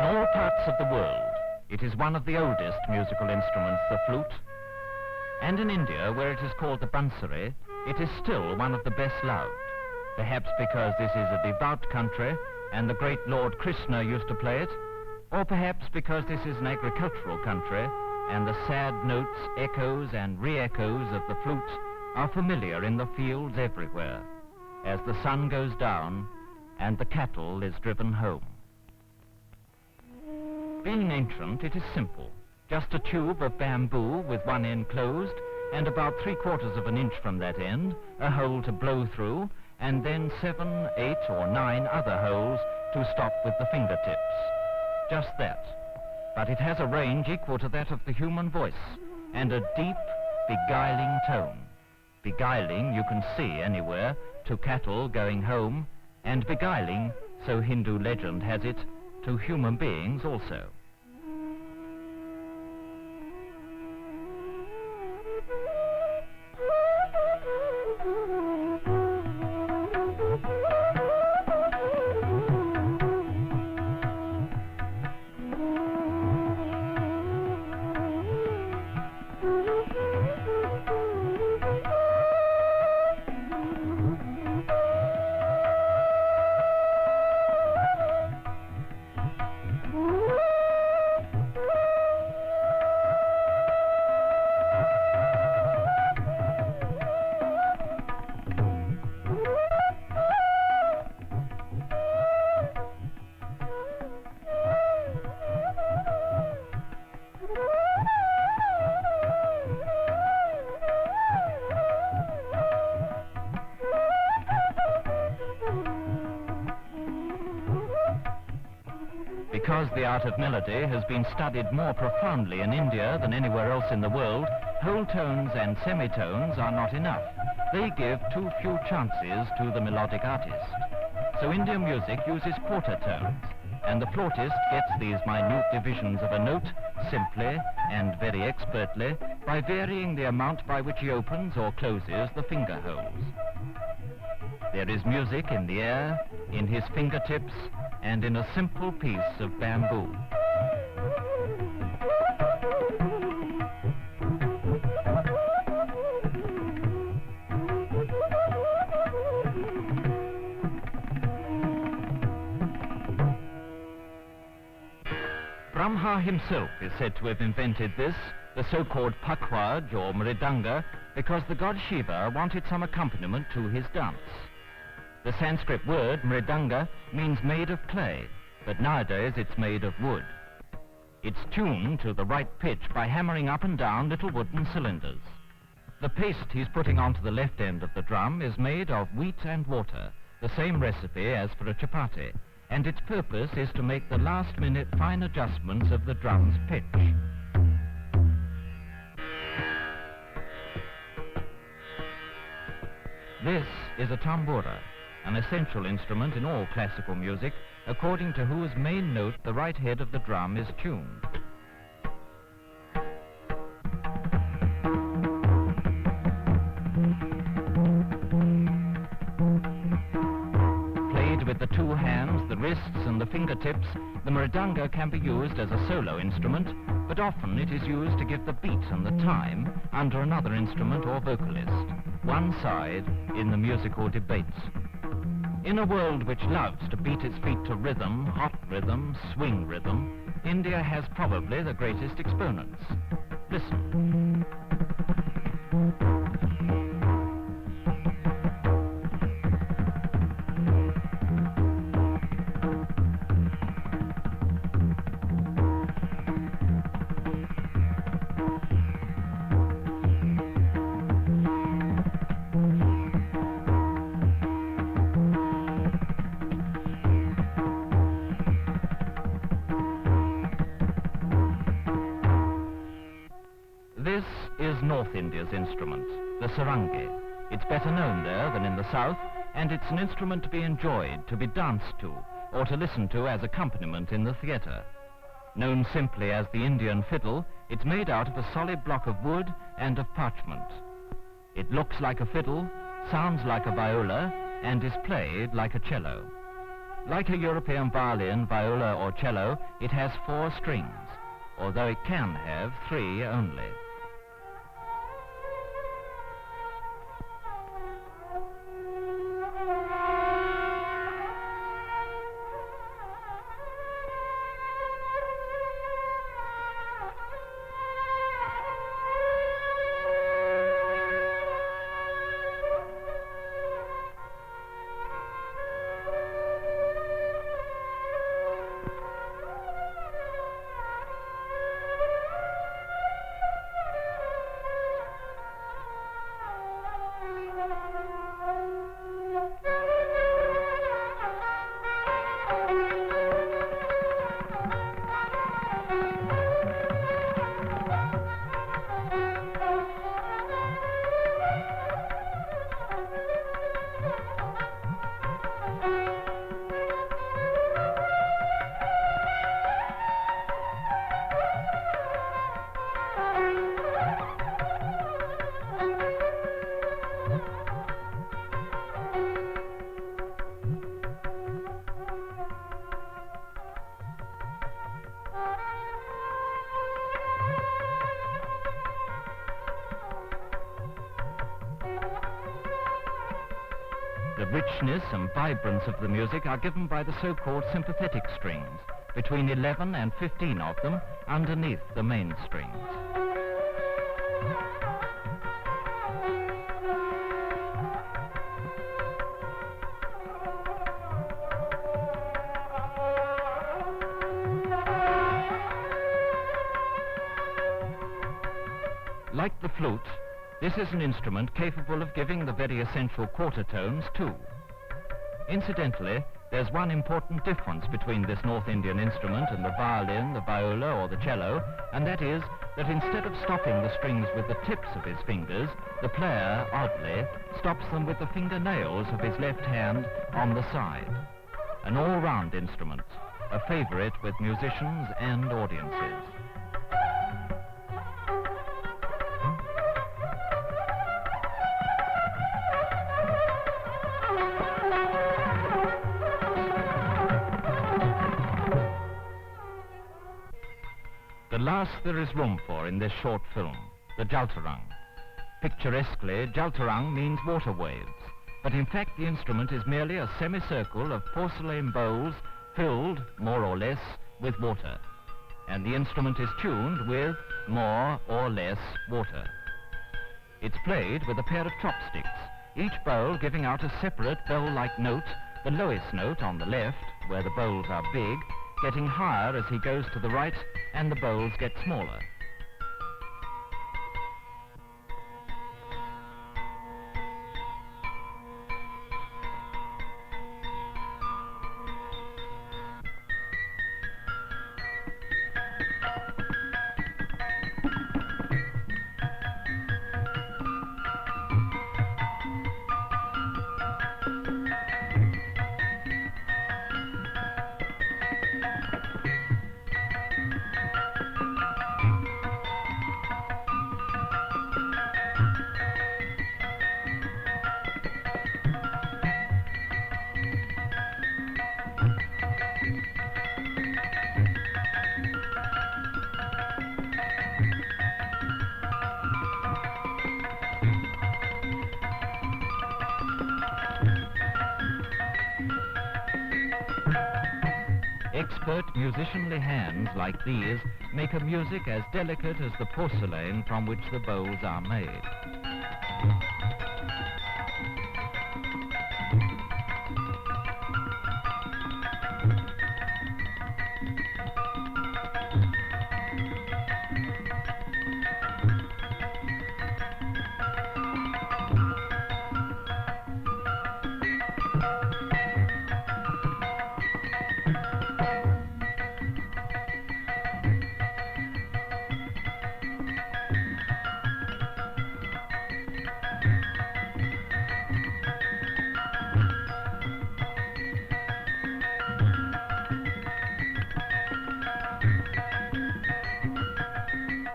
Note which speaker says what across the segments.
Speaker 1: all parts of the world, it is one of the oldest musical instruments, the flute. And in India, where it is called the bansari, it is still one of the best loved. Perhaps because this is a devout country and the great Lord Krishna used to play it, or perhaps because this is an agricultural country and the sad notes, echoes and re-echoes of the flute are familiar in the fields everywhere as the sun goes down and the cattle is driven home. Being ancient, it is simple. Just a tube of bamboo with one end closed and about 3/4 of an inch from that end, a hole to blow through, and then 7, 8 or 9 other holes to stop with the fingertips. Just that. But it has a range equal to that of the human voice and a deep, beguiling tone. Beguiling, you can see anywhere, to cattle going home, and beguiling, so Hindu legend has it, to human beings also. Because the art of melody has been studied more profoundly in India than anywhere else in the world, whole tones and semitones are not enough. They give too few chances to the melodic artist. So Indian music uses quarter tones, and the flautist gets these minute divisions of a note simply and very expertly by varying the amount by which he opens or closes the finger holes. There is music in the air, in his fingertips, and in a simple piece of bamboo. Brahma himself is said to have invented this, the so-called Pakwaad or meridanga, because the god Shiva wanted some accompaniment to his dance. The Sanskrit word meridanga means made of clay, but nowadays it's made of wood. It's tuned to the right pitch by hammering up and down little wooden cylinders. The paste he's putting onto the left end of the drum is made of wheat and water, the same recipe as for a chapati, and its purpose is to make the last-minute fine adjustments of the drum's pitch. This is a tambura, an essential instrument in all classical music, according to whose main note the right head of the drum is tuned. Played with the two hands, the wrists and the fingertips, the meridanga can be used as a solo instrument, but often it is used to give the beat and the time under another instrument or vocalist, one side in the musical debates. In a world which loves to beat its feet to rhythm, hot rhythm, swing rhythm, India has probably the greatest exponents. Listen. This is North India's instrument, the sarangi. It's better known there than in the south, and it's an instrument to be enjoyed, to be danced to, or to listen to as accompaniment in the theatre. Known simply as the Indian fiddle, it's made out of a solid block of wood and of parchment. It looks like a fiddle, sounds like a viola, and is played like a cello. Like a European violin, viola or cello, it has 4 strings, although it can have 3 only. The richness and vibrance of the music are given by the so-called sympathetic strings, between 11 and 15 of them underneath the main strings. Like the flute, this is an instrument capable of giving the very essential quarter tones too. Incidentally, there's one important difference between this North Indian instrument and the violin, the viola or the cello, and that is that instead of stopping the strings with the tips of his fingers, the player, oddly, stops them with the fingernails of his left hand on the side. An all-round instrument, a favorite with musicians and audiences. The last there is room for in this short film, the jaltarang. Picturesquely, jaltarang means water waves, but in fact the instrument is merely a semicircle of porcelain bowls filled, more or less, with water, and the instrument is tuned with more or less water. It's played with a pair of chopsticks, each bowl giving out a separate bell-like note, the lowest note on the left, where the bowls are big, getting higher as he goes to the right and the bowls get smaller. Expert musicianly hands like these make a music as delicate as the porcelain from which the bowls are made.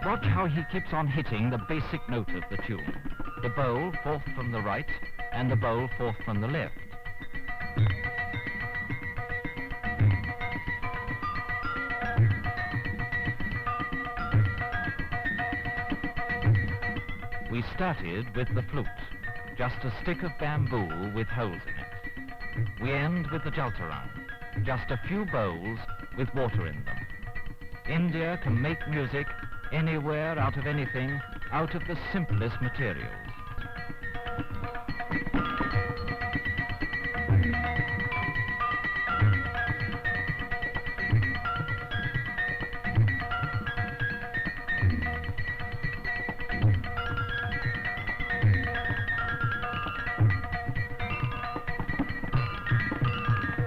Speaker 1: Watch how he keeps on hitting the basic note of the tune. The bowl fourth from the right and the bowl fourth from the left. We started with the flute, just a stick of bamboo with holes in it. We end with the jaltarang, just a few bowls with water in them. India can make music anywhere, out of anything, out of the simplest materials.